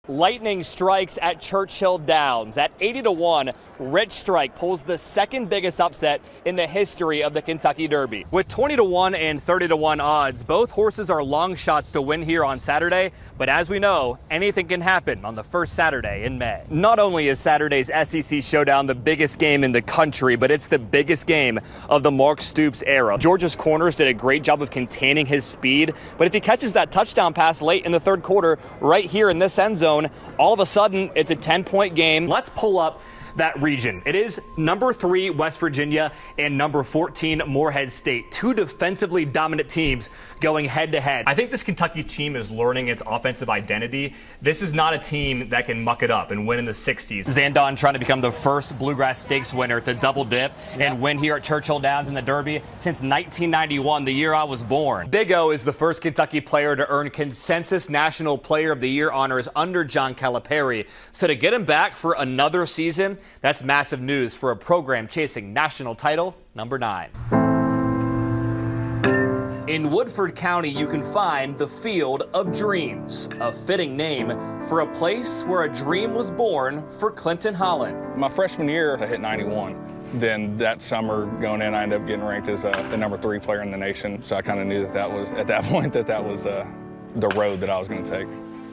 Lightning strikes at Churchill Downs. At 80-1, Rich Strike pulls the second biggest upset in the history of the Kentucky Derby. With 20-1 and 30-1 odds, both horses are long shots to win here on Saturday, but as we know, anything can happen on the first Saturday in May. Not only is Saturday's SEC Showdown the biggest game in the country, but it's the biggest game of the Mark Stoops era. Georgia's corners did a great job of containing his speed, but if he catches that touchdown pass late in the third quarter right here in this end zone, all of a sudden, it's a 10-point game. Let's pull up that region. It is number 3 West Virginia and number 14 Morehead State, two defensively dominant teams going head to head. I think this Kentucky team is learning its offensive identity. This is not a team that can muck it up and win in the 60s. Zandon trying to become the first Bluegrass Stakes winner to double dip and win here at Churchill Downs in the Derby since 1991, the year I was born. Big O is the first Kentucky player to earn consensus National Player of the Year honors under John Calipari. So to get him back for another season, that's massive news for a program chasing national title number 9. In Woodford County, you can find the Field of Dreams, a fitting name for a place where a dream was born for Clinton Holland. My freshman year, I hit 91. Then that summer going in, I ended up getting ranked as the number 3 player in the nation. So I kind of knew that was, at that point, that was the road that I was going to take.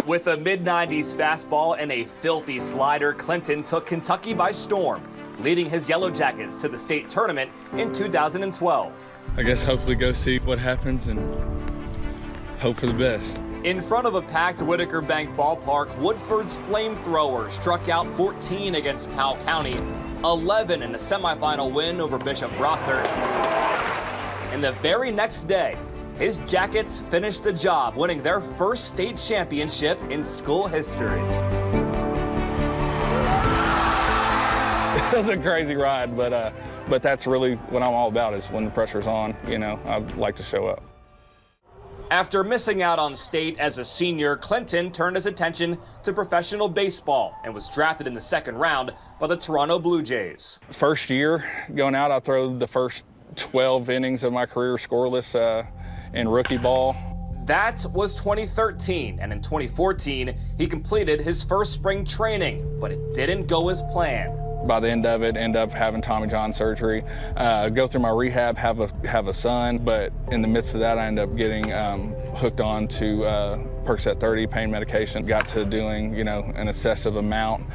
With a mid-90s fastball and a filthy slider, Clinton took Kentucky by storm, leading his Yellow Jackets to the state tournament in 2012. I guess hopefully go see what happens and hope for the best. In front of a packed Whitaker Bank ballpark, Woodford's flamethrower struck out 14 against Powell County, 11 in a semifinal win over Bishop Rosser. And the very next day, his Jackets finished the job, winning their first state championship in school history. It was a crazy ride, but that's really what I'm all about, is when the pressure's on, you know, I'd like to show up. After missing out on state as a senior, Clinton turned his attention to professional baseball and was drafted in the second round by the Toronto Blue Jays. First year going out, I threw the first 12 innings of my career scoreless in rookie ball. That was 2013, and in 2014, he completed his first spring training, but it didn't go as planned. By the end of it, end up having Tommy John surgery, go through my rehab, have a son, but in the midst of that, I ended up getting hooked on to Percocet 30 pain medication. Got to doing, you know, an excessive amount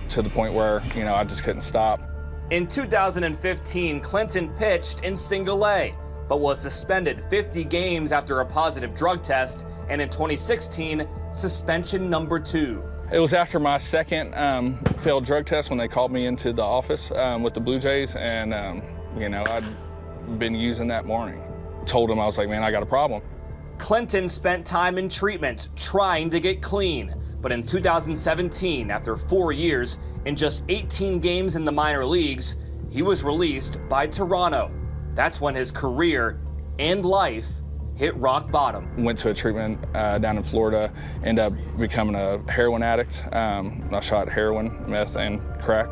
to the point where, you know, I just couldn't stop. In 2015, Clinton pitched in Single A, but was suspended 50 games after a positive drug test, and in 2016, suspension number 2. It was after my second failed drug test when they called me into the office with the Blue Jays, and you know, I'd been using that morning. Told them, I was like, man, I got a problem. Clinton spent time in treatment trying to get clean, but in 2017, after 4 years and just 18 games in the minor leagues, he was released by Toronto. That's when his career and life hit rock bottom. Went to a treatment down in Florida, ended up becoming a heroin addict. I shot heroin, meth, and crack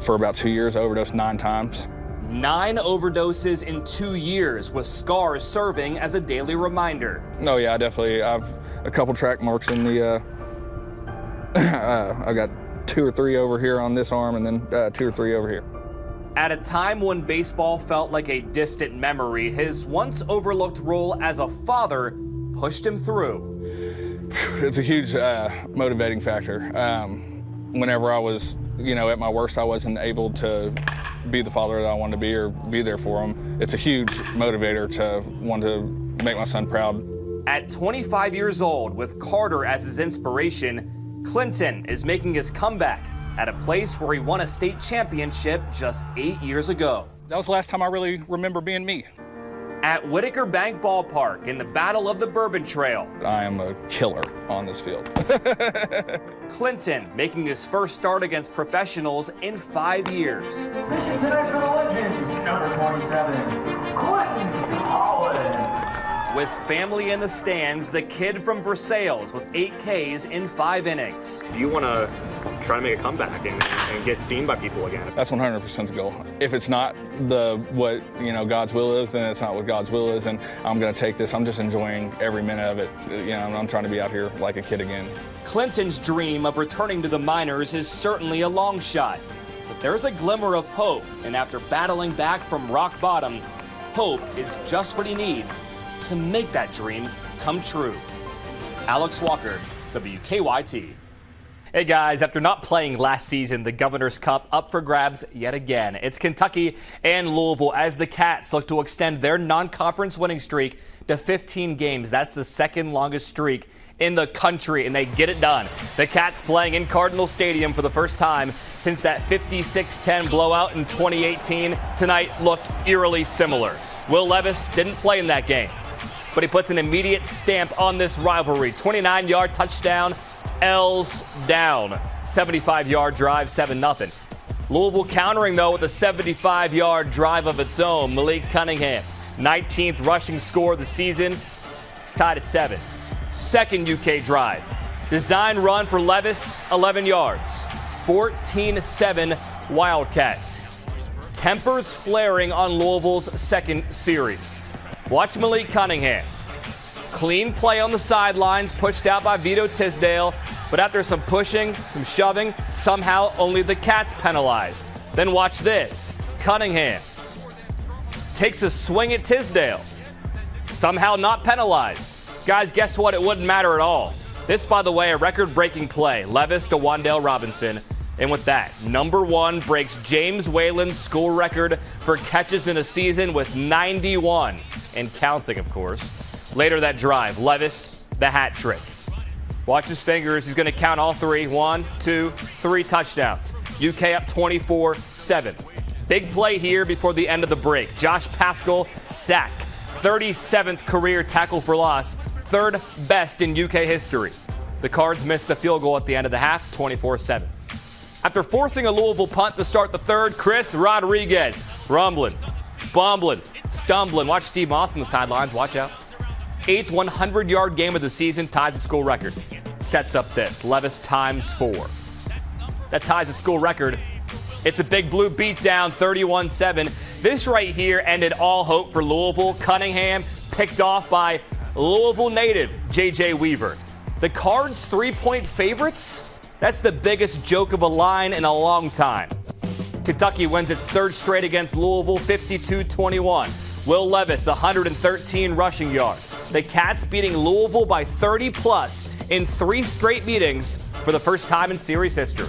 for about 2 years, overdosed 9 times. 9 overdoses in 2 years, with scars serving as a daily reminder. Oh yeah, I've a couple track marks in the, I got 2 or 3 over here on this arm, and then 2 or 3 over here. At a time when baseball felt like a distant memory, his once overlooked role as a father pushed him through. It's a huge motivating factor. Whenever I was, you know, at my worst, I wasn't able to be the father that I wanted to be or be there for him. It's a huge motivator to want to make my son proud. At 25 years old, with Carter as his inspiration, Clinton is making his comeback at a place where he won a state championship just 8 years ago. That was the last time I really remember being me. At Whitaker Bank Ballpark in the Battle of the Bourbon Trail. I am a killer on this field. Clinton making his first start against professionals in 5 years. Pitching tonight for the Legends, number 27, Clinton Holland. With family in the stands, the kid from Versailles with 8 Ks in 5 innings. Do you want to try to make a comeback and get seen by people again. That's 100% the goal. If it's not what God's will is, then it's not what God's will is, and I'm going to take this. I'm just enjoying every minute of it. I'm trying to be out here like a kid again. Clinton's dream of returning to the minors is certainly a long shot, but there is a glimmer of hope, and after battling back from rock bottom, hope is just what he needs to make that dream come true. Alex Walker, WKYT. Hey guys, after not playing last season, the Governor's Cup up for grabs yet again. It's Kentucky and Louisville as the Cats look to extend their non-conference winning streak to 15 games. That's the second longest streak in the country, and they get it done. The Cats playing in Cardinal Stadium for the first time since that 56-10 blowout in 2018. Tonight looked eerily similar. Will Levis didn't play in that game, but he puts an immediate stamp on this rivalry. 29-yard touchdown, L's down. 75-yard drive, 7-0. Louisville countering, though, with a 75-yard drive of its own. Malik Cunningham, 19th rushing score of the season. It's tied at 7. Second UK drive. Design run for Levis, 11 yards. 14-7 Wildcats. Tempers flaring on Louisville's second series. Watch Malik Cunningham. Clean play on the sidelines, pushed out by Vito Tisdale, but after some pushing, some shoving, somehow only the Cats penalized. Then watch this. Cunningham takes a swing at Tisdale, somehow not penalized. Guys, guess what? It wouldn't matter at all. This, by the way, a record-breaking play. Levis to Wan'Dale Robinson. And with that, number 1 breaks James Whalen's school record for catches in a season with 91, and counting, of course. Later that drive, Levis, the hat trick. Watch his fingers. He's going to count all 3. 1, 2, 3 touchdowns. UK up 24-7. Big play here before the end of the break. Josh Paschal, sack. 37th career tackle for loss. 3rd best in UK history. The Cards missed the field goal at the end of the half, 24-7. After forcing a Louisville punt to start the third, Chris Rodriguez rumbling, bumbling, stumbling. Watch Steve Moss on the sidelines. Watch out. 8th 100-yard game of the season, ties the school record. Sets up this. Levis times 4. That ties the school record. It's a Big Blue beatdown, 31-7. This right here ended all hope for Louisville. Cunningham picked off by Louisville native J.J. Weaver. The Cards 3-point favorites? That's the biggest joke of a line in a long time. Kentucky wins its 3rd straight against Louisville, 52-21. Will Levis, 113 rushing yards. The Cats beating Louisville by 30-plus in 3 straight meetings for the first time in series history.